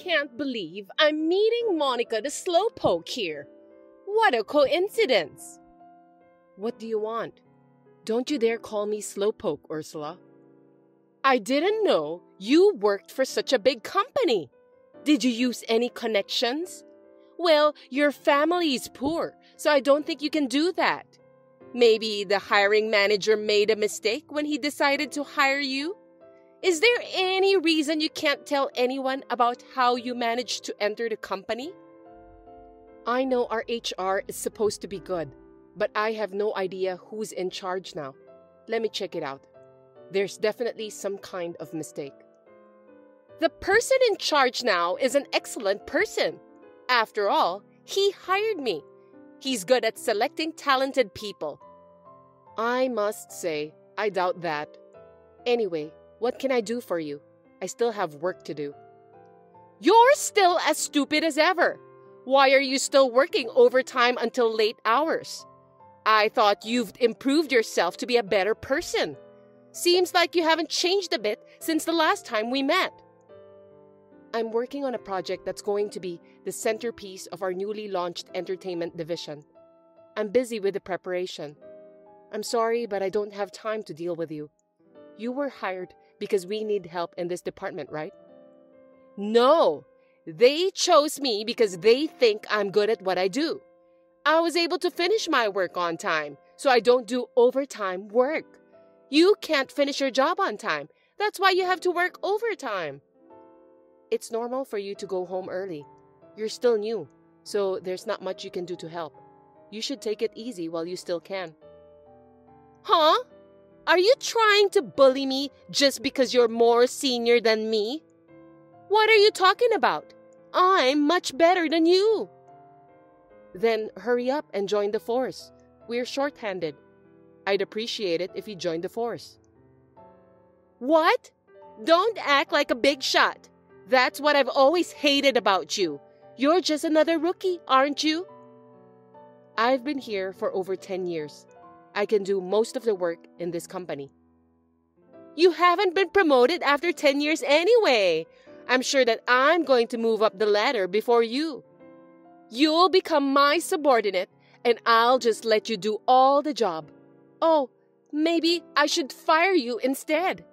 can't believe I'm meeting Monica the Slowpoke here. What a coincidence! What do you want? Don't you dare call me Slowpoke, Ursula. I didn't know you worked for such a big company. Did you use any connections? Well, your family is poor, so I don't think you can do that. Maybe the hiring manager made a mistake when he decided to hire you? Is there any reason you can't tell anyone about how you managed to enter the company? I know our HR is supposed to be good, but I have no idea who's in charge now. Let me check it out. There's definitely some kind of mistake. The person in charge now is an excellent person. After all, he hired me. He's good at selecting talented people. I must say, I doubt that. Anyway, what can I do for you? I still have work to do. You're still as stupid as ever. Why are you still working overtime until late hours? I thought you've improved yourself to be a better person. Seems like you haven't changed a bit since the last time we met. I'm working on a project that's going to be the centerpiece of our newly launched entertainment division. I'm busy with the preparation. I'm sorry, but I don't have time to deal with you. You were hired because we need help in this department, right? No, they chose me because they think I'm good at what I do. I was able to finish my work on time, so I don't do overtime work. You can't finish your job on time. That's why you have to work overtime. It's normal for you to go home early. You're still new, so there's not much you can do to help. You should take it easy while you still can. Huh? Are you trying to bully me just because you're more senior than me? What are you talking about? I'm much better than you. Then hurry up and join the force. We're short-handed. I'd appreciate it if you joined the force. What? Don't act like a big shot. That's what I've always hated about you. You're just another rookie, aren't you? I've been here for over 10 years. I can do most of the work in this company. You haven't been promoted after 10 years anyway. I'm sure that I'm going to move up the ladder before you. You'll become my subordinate, and I'll just let you do all the job. Oh, maybe I should fire you instead.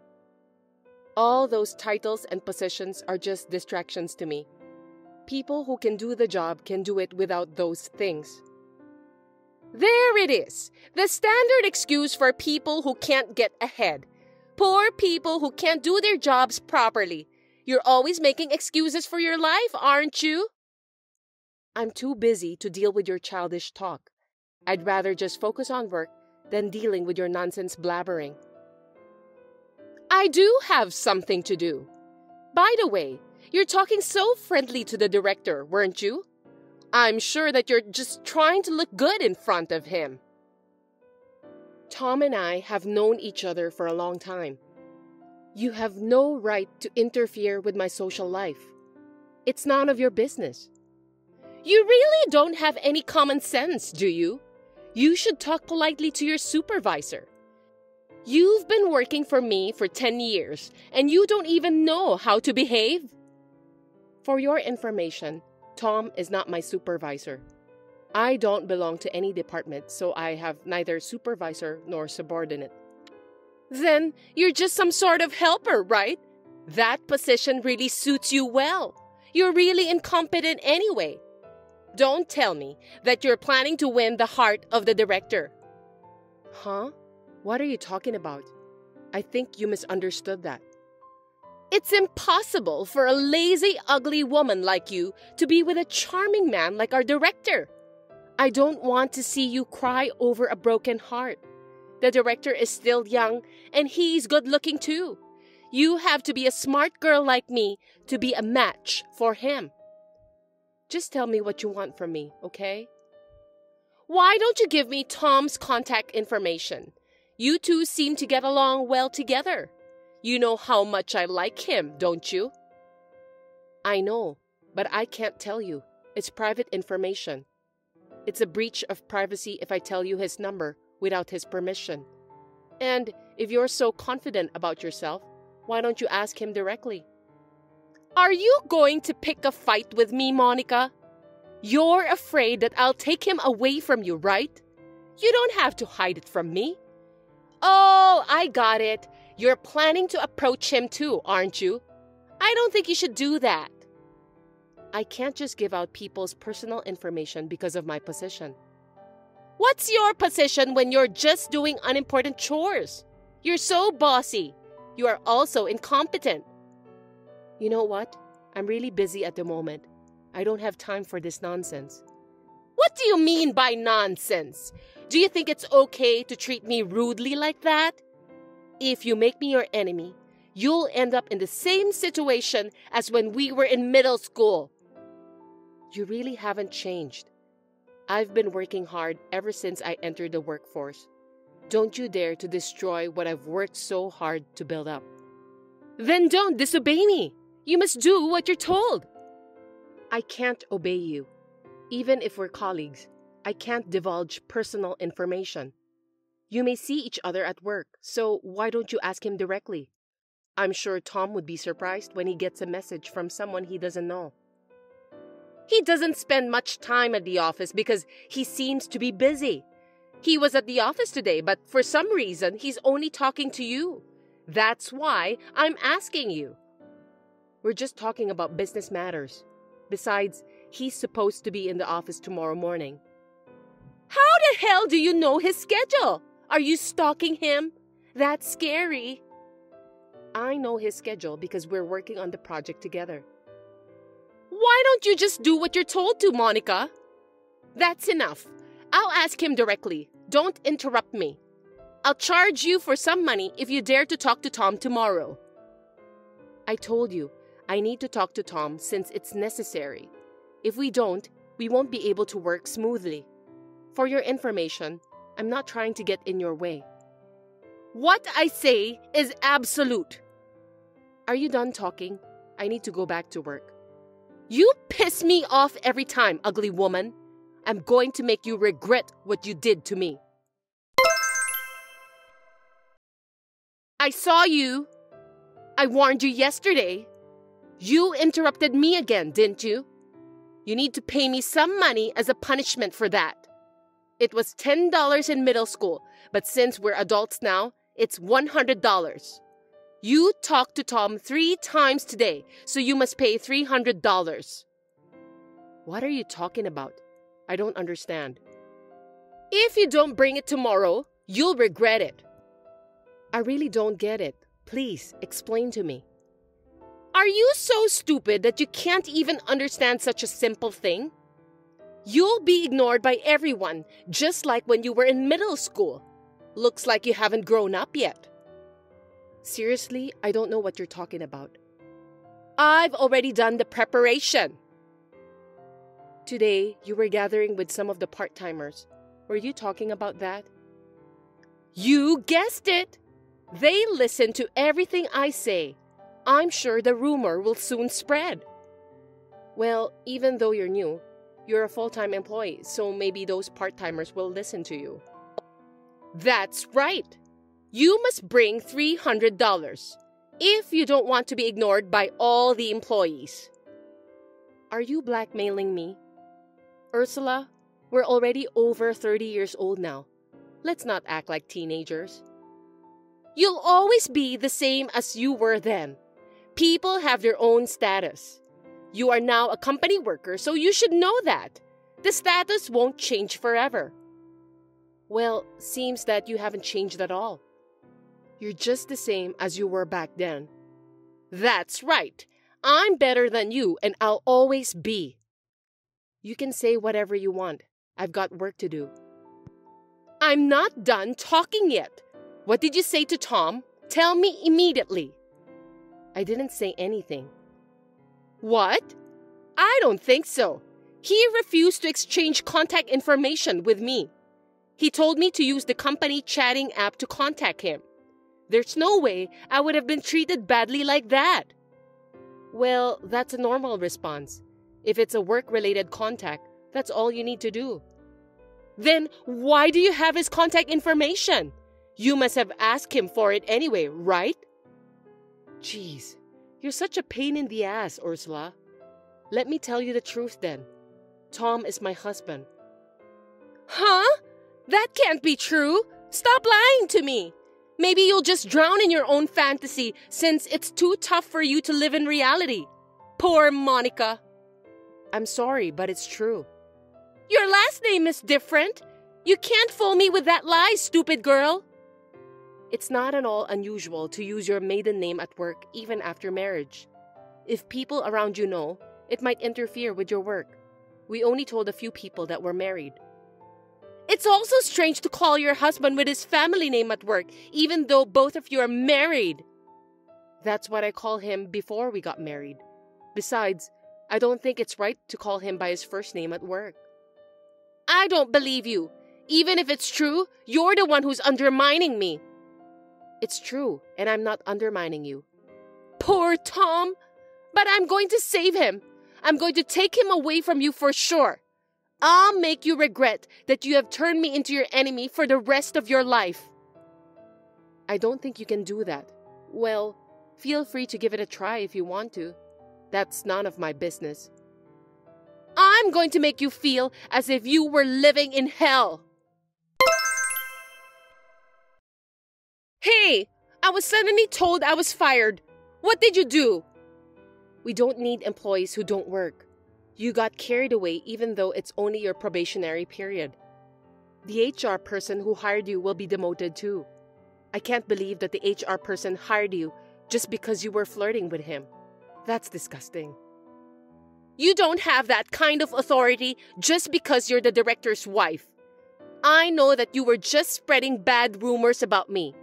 All those titles and positions are just distractions to me. People who can do the job can do it without those things. There it is, the standard excuse for people who can't get ahead. Poor people who can't do their jobs properly. You're always making excuses for your life, aren't you? I'm too busy to deal with your childish talk. I'd rather just focus on work than dealing with your nonsense blabbering. I do have something to do. By the way, you're talking so friendly to the director, weren't you? I'm sure that you're just trying to look good in front of him. Tom and I have known each other for a long time. You have no right to interfere with my social life. It's none of your business. You really don't have any common sense, do you? You should talk politely to your supervisor. You've been working for me for 10 years, and you don't even know how to behave? For your information, Tom is not my supervisor. I don't belong to any department, so I have neither supervisor nor subordinate. Then you're just some sort of helper, right? That position really suits you well. You're really incompetent anyway. Don't tell me that you're planning to win the heart of the director. Huh? What are you talking about? I think you misunderstood that. It's impossible for a lazy, ugly woman like you to be with a charming man like our director. I don't want to see you cry over a broken heart. The director is still young, and he's good-looking too. You have to be a smart girl like me to be a match for him. Just tell me what you want from me, okay? Why don't you give me Tom's contact information? You two seem to get along well together. You know how much I like him, don't you? I know, but I can't tell you. It's private information. It's a breach of privacy if I tell you his number without his permission. And if you're so confident about yourself, why don't you ask him directly? Are you going to pick a fight with me, Monica? You're afraid that I'll take him away from you, right? You don't have to hide it from me. Oh, I got it. You're planning to approach him too, aren't you? I don't think you should do that. I can't just give out people's personal information because of my position. What's your position when you're just doing unimportant chores? You're so bossy. You are also incompetent. You know what? I'm really busy at the moment. I don't have time for this nonsense. What do you mean by nonsense? Do you think it's okay to treat me rudely like that? If you make me your enemy, you'll end up in the same situation as when we were in middle school. You really haven't changed. I've been working hard ever since I entered the workforce. Don't you dare to destroy what I've worked so hard to build up. Then don't disobey me. You must do what you're told. I can't obey you. Even if we're colleagues, I can't divulge personal information. You may see each other at work, so why don't you ask him directly? I'm sure Tom would be surprised when he gets a message from someone he doesn't know. He doesn't spend much time at the office because he seems to be busy. He was at the office today, but for some reason, he's only talking to you. That's why I'm asking you. We're just talking about business matters. Besides, he's supposed to be in the office tomorrow morning. How the hell do you know his schedule? Are you stalking him? That's scary. I know his schedule because we're working on the project together. Why don't you just do what you're told to, Monica? That's enough. I'll ask him directly. Don't interrupt me. I'll charge you for some money if you dare to talk to Tom tomorrow. I told you, I need to talk to Tom since it's necessary. If we don't, we won't be able to work smoothly. For your information, I'm not trying to get in your way. What I say is absolute. Are you done talking? I need to go back to work. You piss me off every time, ugly woman. I'm going to make you regret what you did to me. I saw you. I warned you yesterday. You interrupted me again, didn't you? You need to pay me some money as a punishment for that. It was $10 in middle school, but since we're adults now, it's $100. You talked to Tom 3 times today, so you must pay $300. What are you talking about? I don't understand. If you don't bring it tomorrow, you'll regret it. I really don't get it. Please, explain to me. Are you so stupid that you can't even understand such a simple thing? You'll be ignored by everyone, just like when you were in middle school. Looks like you haven't grown up yet. Seriously, I don't know what you're talking about. I've already done the preparation. Today, you were gathering with some of the part-timers. Were you talking about that? You guessed it! They listen to everything I say. I'm sure the rumor will soon spread. Well, even though you're new, you're a full-time employee, so maybe those part-timers will listen to you. That's right! You must bring $300 if you don't want to be ignored by all the employees. Are you blackmailing me? Ursula, we're already over 30 years old now. Let's not act like teenagers. You'll always be the same as you were then. People have their own status. You are now a company worker, so you should know that. The status won't change forever. Well, seems that you haven't changed at all. You're just the same as you were back then. That's right. I'm better than you, and I'll always be. You can say whatever you want. I've got work to do. I'm not done talking yet. What did you say to Tom? Tell me immediately. I didn't say anything. What? I don't think so. He refused to exchange contact information with me. He told me to use the company chatting app to contact him. There's no way I would have been treated badly like that. Well, that's a normal response. If it's a work-related contact, that's all you need to do. Then why do you have his contact information? You must have asked him for it anyway, right? Jeez, You're such a pain in the ass, Ursula. Let me tell you the truth then. Tom is my husband. Huh? That can't be true. Stop lying to me. Maybe you'll just drown in your own fantasy since it's too tough for you to live in reality. Poor Monica. I'm sorry, but it's true. Your last name is different. You can't fool me with that lie, stupid girl. It's not at all unusual to use your maiden name at work even after marriage. If people around you know, it might interfere with your work. We only told a few people that we're married. It's also strange to call your husband with his family name at work, even though both of you are married. That's what I call him before we got married. Besides, I don't think it's right to call him by his first name at work. I don't believe you. Even if it's true, you're the one who's undermining me. It's true, and I'm not undermining you. Poor Tom! But I'm going to save him. I'm going to take him away from you for sure. I'll make you regret that you have turned me into your enemy for the rest of your life. I don't think you can do that. Well, feel free to give it a try if you want to. That's none of my business. I'm going to make you feel as if you were living in hell. Hey, I was suddenly told I was fired. What did you do? We don't need employees who don't work. You got carried away even though it's only your probationary period. The HR person who hired you will be demoted too. I can't believe that the HR person hired you just because you were flirting with him. That's disgusting. You don't have that kind of authority just because you're the director's wife. I know that you were just spreading bad rumors about me.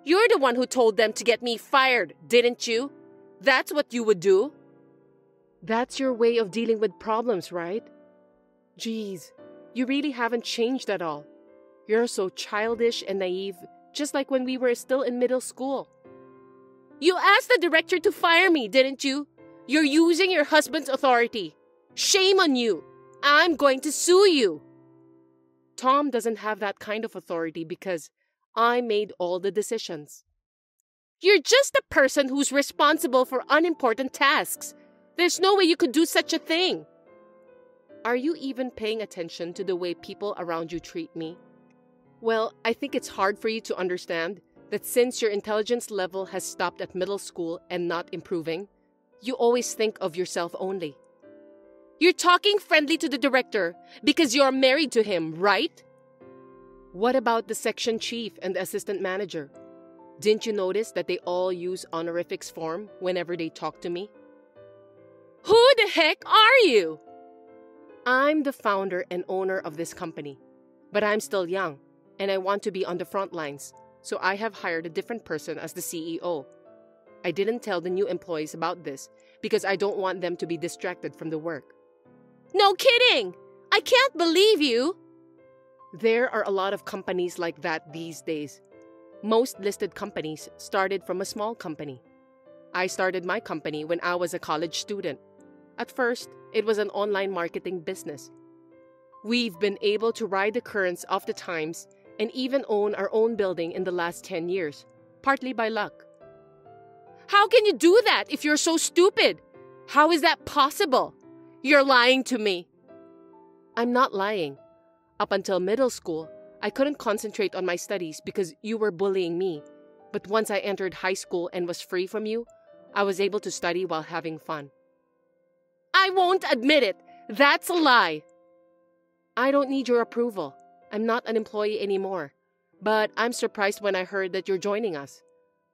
You're the one who told them to get me fired, didn't you? That's what you would do. That's your way of dealing with problems, right? Geez, you really haven't changed at all. You're so childish and naive, just like when we were still in middle school. You asked the director to fire me, didn't you? You're using your husband's authority. Shame on you. I'm going to sue you. Tom doesn't have that kind of authority because I made all the decisions. You're just a person who's responsible for unimportant tasks. There's no way you could do such a thing. Are you even paying attention to the way people around you treat me? Well, I think it's hard for you to understand that since your intelligence level has stopped at middle school and not improving, you always think of yourself only. You're talking friendly to the director because you're married to him, right? What about the section chief and the assistant manager? Didn't you notice that they all use honorifics form whenever they talk to me? Who the heck are you? I'm the founder and owner of this company, but I'm still young and I want to be on the front lines, so I have hired a different person as the CEO. I didn't tell the new employees about this because I don't want them to be distracted from the work. No kidding! I can't believe you! There are a lot of companies like that these days. Most listed companies started from a small company. I started my company when I was a college student. At first, it was an online marketing business. We've been able to ride the currents of the times and even own our own building in the last 10 years, partly by luck. How can you do that if you're so stupid? How is that possible? You're lying to me. I'm not lying. Up until middle school, I couldn't concentrate on my studies because you were bullying me. But once I entered high school and was free from you, I was able to study while having fun. I won't admit it. That's a lie. I don't need your approval. I'm not an employee anymore. But I'm surprised when I heard that you're joining us.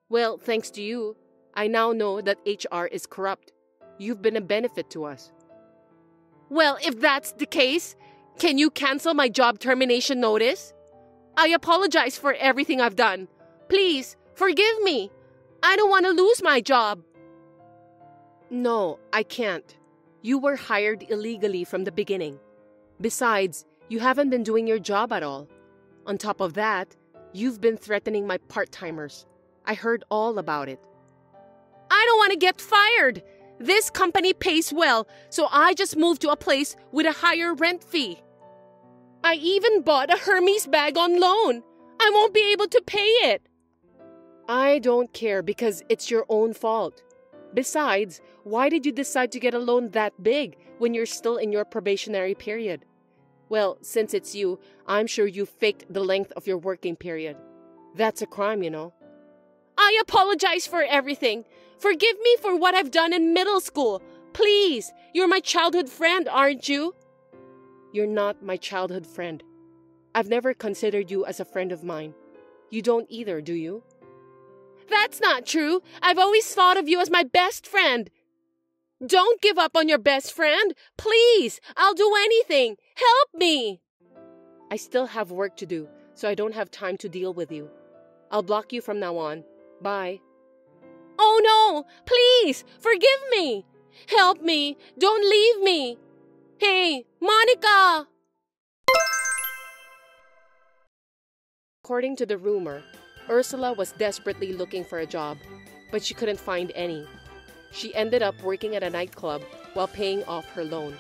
Well, thanks to you, I now know that HR is corrupt. You've been a benefit to us. Well, if that's the case, can you cancel my job termination notice? I apologize for everything I've done. Please, forgive me. I don't want to lose my job. No, I can't. You were hired illegally from the beginning. Besides, you haven't been doing your job at all. On top of that, you've been threatening my part-timers. I heard all about it. I don't want to get fired. This company pays well, so I just moved to a place with a higher rent fee. I even bought a Hermes bag on loan. I won't be able to pay it. I don't care because it's your own fault. Besides, why did you decide to get a loan that big when you're still in your probationary period? Well, since it's you, I'm sure you faked the length of your working period. That's a crime, you know. I apologize for everything. Forgive me for what I've done in middle school. Please, you're my childhood friend, aren't you? You're not my childhood friend. I've never considered you as a friend of mine. You don't either, do you? That's not true. I've always thought of you as my best friend. Don't give up on your best friend. Please, I'll do anything. Help me. I still have work to do, so I don't have time to deal with you. I'll block you from now on. Bye. Oh no, please, forgive me. Help me. Don't leave me. Hey, Monica! According to the rumor, Ursula was desperately looking for a job, but she couldn't find any. She ended up working at a nightclub while paying off her loan.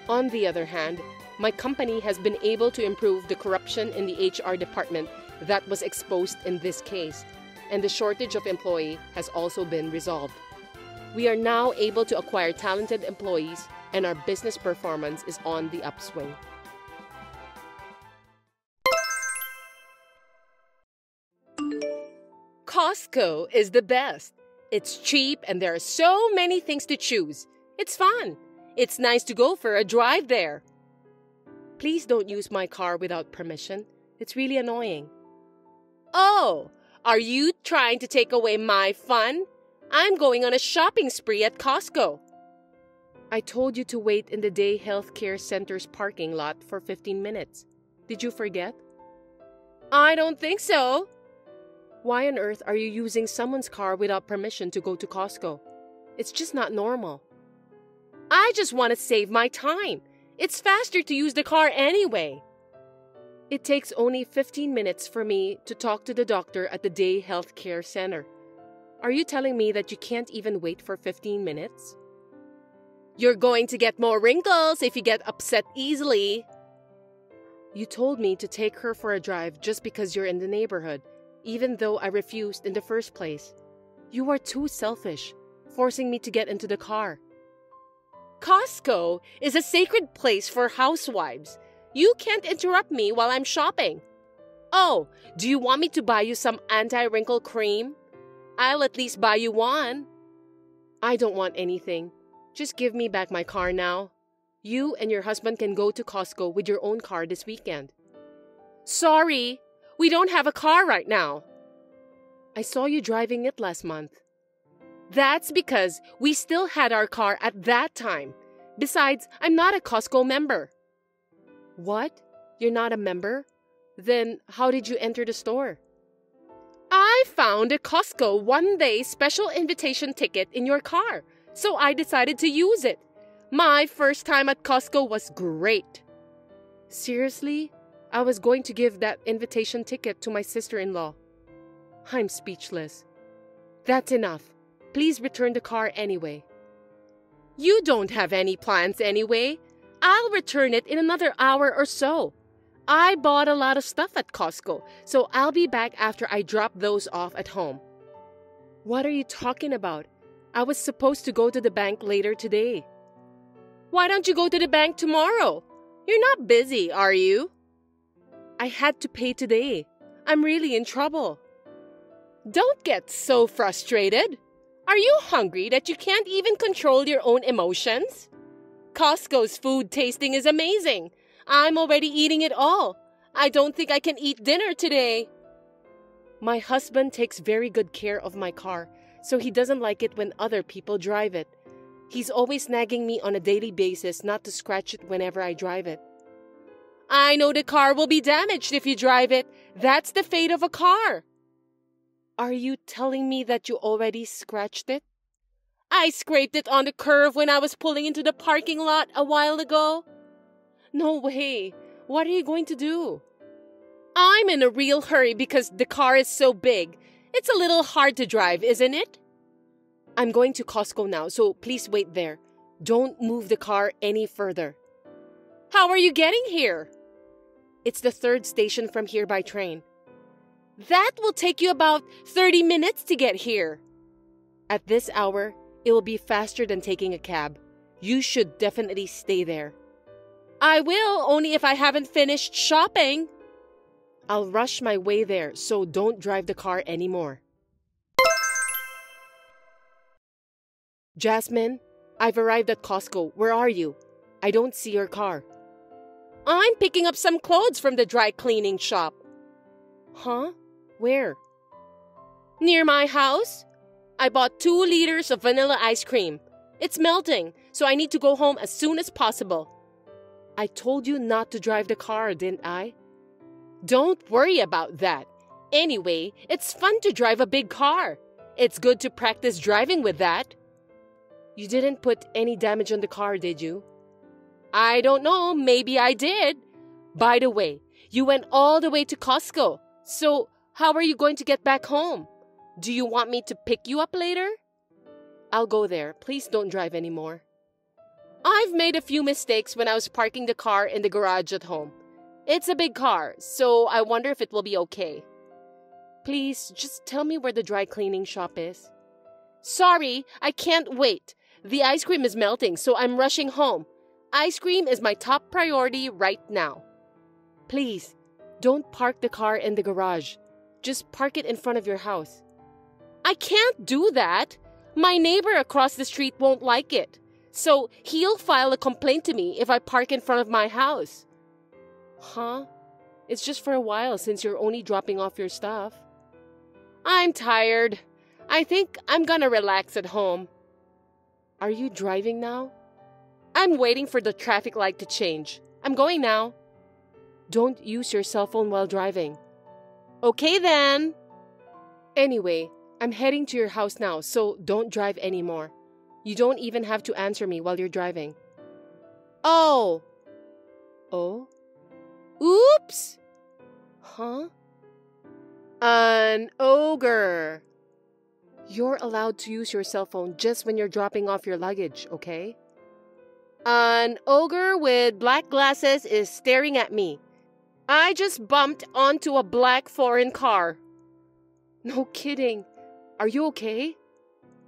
On the other hand, my company has been able to improve the corruption in the HR department that was exposed in this case, and the shortage of employee has also been resolved. We are now able to acquire talented employees, and our business performance is on the upswing. Costco is the best. It's cheap and there are so many things to choose. It's fun. It's nice to go for a drive there. Please don't use my car without permission. It's really annoying. Oh, are you trying to take away my fun? I'm going on a shopping spree at Costco. I told you to wait in the Day Healthcare Center's parking lot for 15 minutes. Did you forget? I don't think so. Why on earth are you using someone's car without permission to go to Costco? It's just not normal. I just want to save my time. It's faster to use the car anyway. It takes only 15 minutes for me to talk to the doctor at the Day Healthcare Center. Are you telling me that you can't even wait for 15 minutes? You're going to get more wrinkles if you get upset easily. You told me to take her for a drive just because you're in the neighborhood, even though I refused in the first place. You are too selfish, forcing me to get into the car. Costco is a sacred place for housewives. You can't interrupt me while I'm shopping. Oh, do you want me to buy you some anti-wrinkle cream? I'll at least buy you one. I don't want anything. Just give me back my car now. You and your husband can go to Costco with your own car this weekend. Sorry, we don't have a car right now. I saw you driving it last month. That's because we still had our car at that time. Besides, I'm not a Costco member. What? You're not a member? Then how did you enter the store? I found a Costco one-day special invitation ticket in your car, so I decided to use it. My first time at Costco was great. Seriously? I was going to give that invitation ticket to my sister-in-law. I'm speechless. That's enough. Please return the car anyway. You don't have any plans anyway. I'll return it in another hour or so. I bought a lot of stuff at Costco, so I'll be back after I drop those off at home. What are you talking about? I was supposed to go to the bank later today. Why don't you go to the bank tomorrow? You're not busy, are you? I had to pay today. I'm really in trouble. Don't get so frustrated. Are you hungry that you can't even control your own emotions? Costco's food tasting is amazing. I'm already eating it all. I don't think I can eat dinner today. My husband takes very good care of my car, so he doesn't like it when other people drive it. He's always nagging me on a daily basis not to scratch it whenever I drive it. I know the car will be damaged if you drive it. That's the fate of a car. Are you telling me that you already scratched it? I scraped it on the curb when I was pulling into the parking lot a while ago. No way. What are you going to do? I'm in a real hurry because the car is so big. It's a little hard to drive, isn't it? I'm going to Costco now, so please wait there. Don't move the car any further. How are you getting here? It's the 3rd station from here by train. That will take you about 30 minutes to get here. At this hour, It will be faster than taking a cab. You should definitely stay there. I will, only if I haven't finished shopping. I'll rush my way there, so don't drive the car anymore. Jasmine, I've arrived at Costco. Where are you? I don't see your car. I'm picking up some clothes from the dry cleaning shop. Huh? Where? Near my house. I bought 2 liters of vanilla ice cream. It's melting, so I need to go home as soon as possible. I told you not to drive the car, didn't I? Don't worry about that. Anyway, it's fun to drive a big car. It's good to practice driving with that. You didn't put any damage on the car, did you? I don't know. Maybe I did. By the way, you went all the way to Costco. So, how are you going to get back home? Do you want me to pick you up later? I'll go there. Please don't drive anymore. I've made a few mistakes when I was parking the car in the garage at home. It's a big car, so I wonder if it will be okay. Please, just tell me where the dry cleaning shop is. Sorry, I can't wait. The ice cream is melting, so I'm rushing home. Ice cream is my top priority right now. Please, don't park the car in the garage. Just park it in front of your house. I can't do that. My neighbor across the street won't like it. So he'll file a complaint to me if I park in front of my house. Huh? It's just for a while since you're only dropping off your stuff. I'm tired. I think I'm gonna relax at home. Are you driving now? I'm waiting for the traffic light to change. I'm going now. Don't use your cell phone while driving. Okay then. Anyway, I'm heading to your house now, so don't drive anymore. You don't even have to answer me while you're driving. Oh. Oh? Oops! Huh? An ogre. You're allowed to use your cell phone just when you're dropping off your luggage, okay? An ogre with black glasses is staring at me. I just bumped onto a black foreign car. No kidding. Are you okay?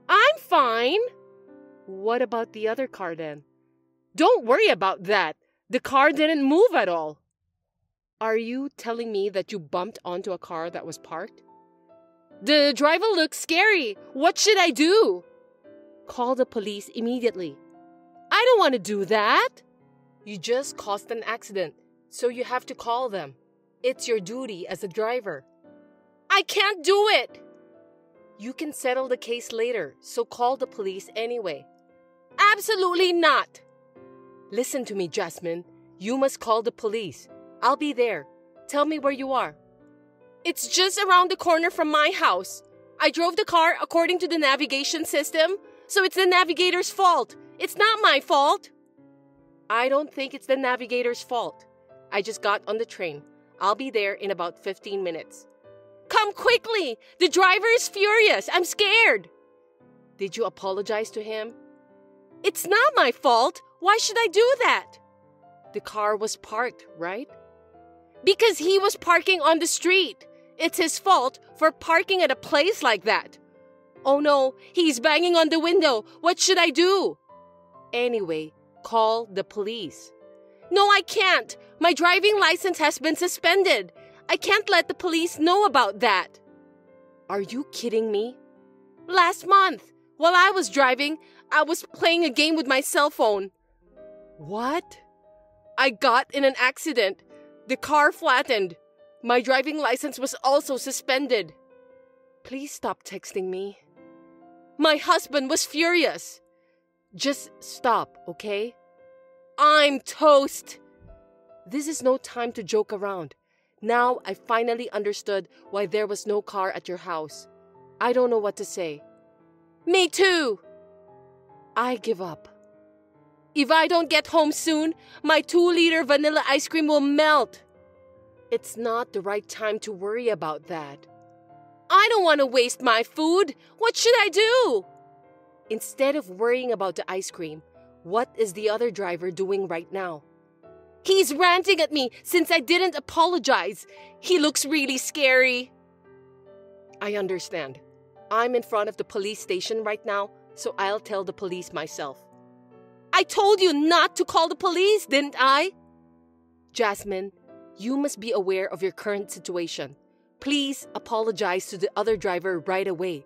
I'm fine. What about the other car then? Don't worry about that. The car didn't move at all. Are you telling me that you bumped onto a car that was parked? The driver looks scary. What should I do? Call the police immediately. I don't want to do that. You just caused an accident, so you have to call them. It's your duty as a driver. I can't do it. You can settle the case later, so call the police anyway. Absolutely not. Listen to me, Jasmine. You must call the police. I'll be there. Tell me where you are. It's just around the corner from my house. I drove the car according to the navigation system, so it's the navigator's fault. It's not my fault. I don't think it's the navigator's fault. I just got on the train. I'll be there in about 15 minutes. Come quickly! The driver is furious. I'm scared. Did you apologize to him? It's not my fault. Why should I do that? The car was parked, right? Because he was parking on the street. It's his fault for parking at a place like that. Oh no, he's banging on the window. What should I do? Anyway, call the police. No, I can't. My driving license has been suspended. I can't let the police know about that. Are you kidding me? Last month, while I was driving, I was playing a game with my cell phone. What? I got in an accident. The car flattened. My driving license was also suspended. Please stop texting me. My husband was furious. Just stop, okay? I'm toast. This is no time to joke around. Now I finally understood why there was no car at your house. I don't know what to say. Me too. I give up. If I don't get home soon, my 2-liter vanilla ice cream will melt. It's not the right time to worry about that. I don't want to waste my food. What should I do? Instead of worrying about the ice cream, what is the other driver doing right now? He's ranting at me since I didn't apologize. He looks really scary. I understand. I'm in front of the police station right now. so I'll tell the police myself. I told you not to call the police, didn't I? Jasmine, you must be aware of your current situation. Please apologize to the other driver right away.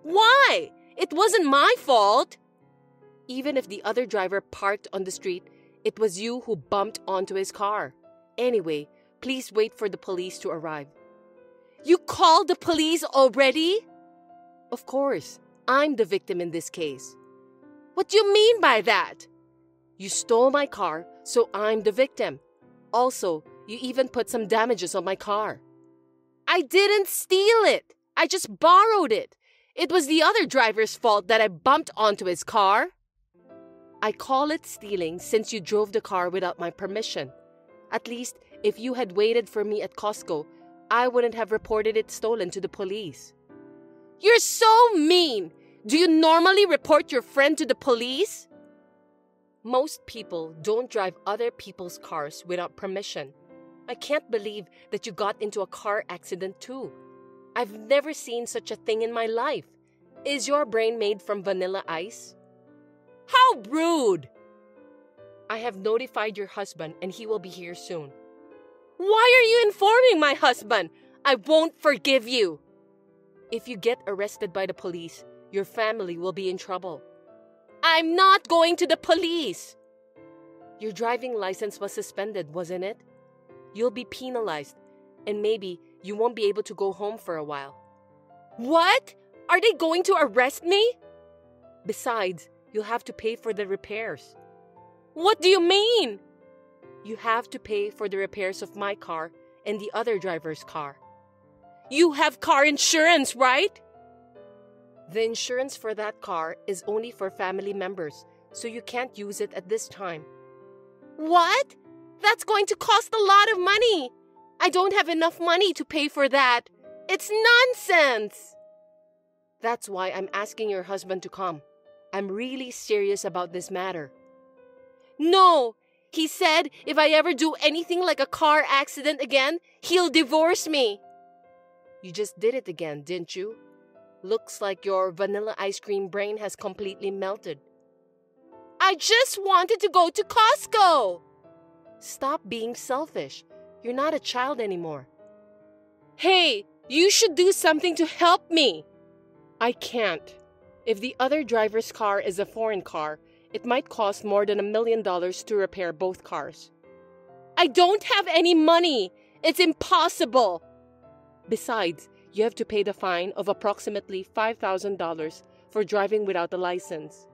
Why? It wasn't my fault. Even if the other driver parked on the street, it was you who bumped onto his car. Anyway, please wait for the police to arrive. You called the police already? Of course, I'm the victim in this case. What do you mean by that? You stole my car, so I'm the victim. Also, you even put some damages on my car. I didn't steal it. I just borrowed it. It was the other driver's fault that I bumped onto his car. I call it stealing since you drove the car without my permission. At least, if you had waited for me at Costco, I wouldn't have reported it stolen to the police. You're so mean! Do you normally report your friend to the police? Most people don't drive other people's cars without permission. I can't believe that you got into a car accident too. I've never seen such a thing in my life. Is your brain made from vanilla ice? How rude! I have notified your husband and he will be here soon. Why are you informing my husband? I won't forgive you. If you get arrested by the police, your family will be in trouble. I'm not going to the police. Your driving license was suspended, wasn't it? You'll be penalized, and maybe you won't be able to go home for a while. What? Are they going to arrest me? Besides, you'll have to pay for the repairs. What do you mean? You have to pay for the repairs of my car and the other driver's car. You have car insurance, right? The insurance for that car is only for family members, so you can't use it at this time. What? That's going to cost a lot of money. I don't have enough money to pay for that. It's nonsense. That's why I'm asking your husband to come. I'm really serious about this matter. No, he said if I ever do anything like a car accident again, he'll divorce me. You just did it again, didn't you? Looks like your vanilla ice cream brain has completely melted. I just wanted to go to Costco. Stop being selfish. You're not a child anymore. Hey, you should do something to help me. I can't. If the other driver's car is a foreign car, it might cost more than $1 million to repair both cars. I don't have any money. It's impossible. Besides, you have to pay the fine of approximately $5,000 for driving without a license.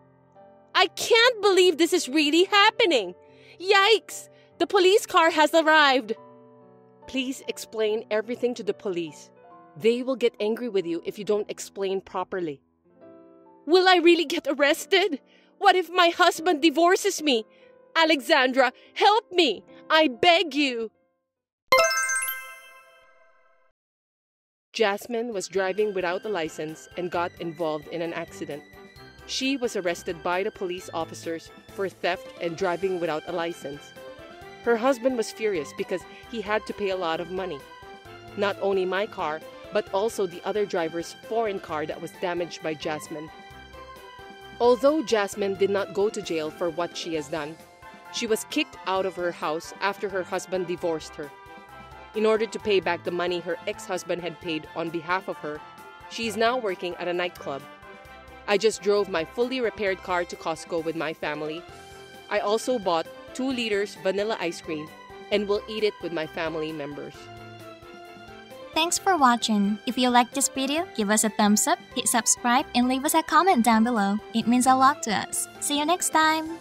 I can't believe this is really happening. Yikes! The police car has arrived. Please explain everything to the police. They will get angry with you if you don't explain properly. Will I really get arrested? What if my husband divorces me? Alexandra, help me! I beg you! Jasmine was driving without a license and got involved in an accident. She was arrested by the police officers for theft and driving without a license. Her husband was furious because he had to pay a lot of money. Not only my car, but also the other driver's foreign car that was damaged by Jasmine. Although Jasmine did not go to jail for what she has done, she was kicked out of her house after her husband divorced her. In order to pay back the money her ex-husband had paid on behalf of her, she is now working at a nightclub. I just drove my fully repaired car to Costco with my family. I also bought 2 liters vanilla ice cream and will eat it with my family members. Thanks for watching. If you liked this video, give us a thumbs up, hit subscribe, and leave us a comment down below. It means a lot to us. See you next time!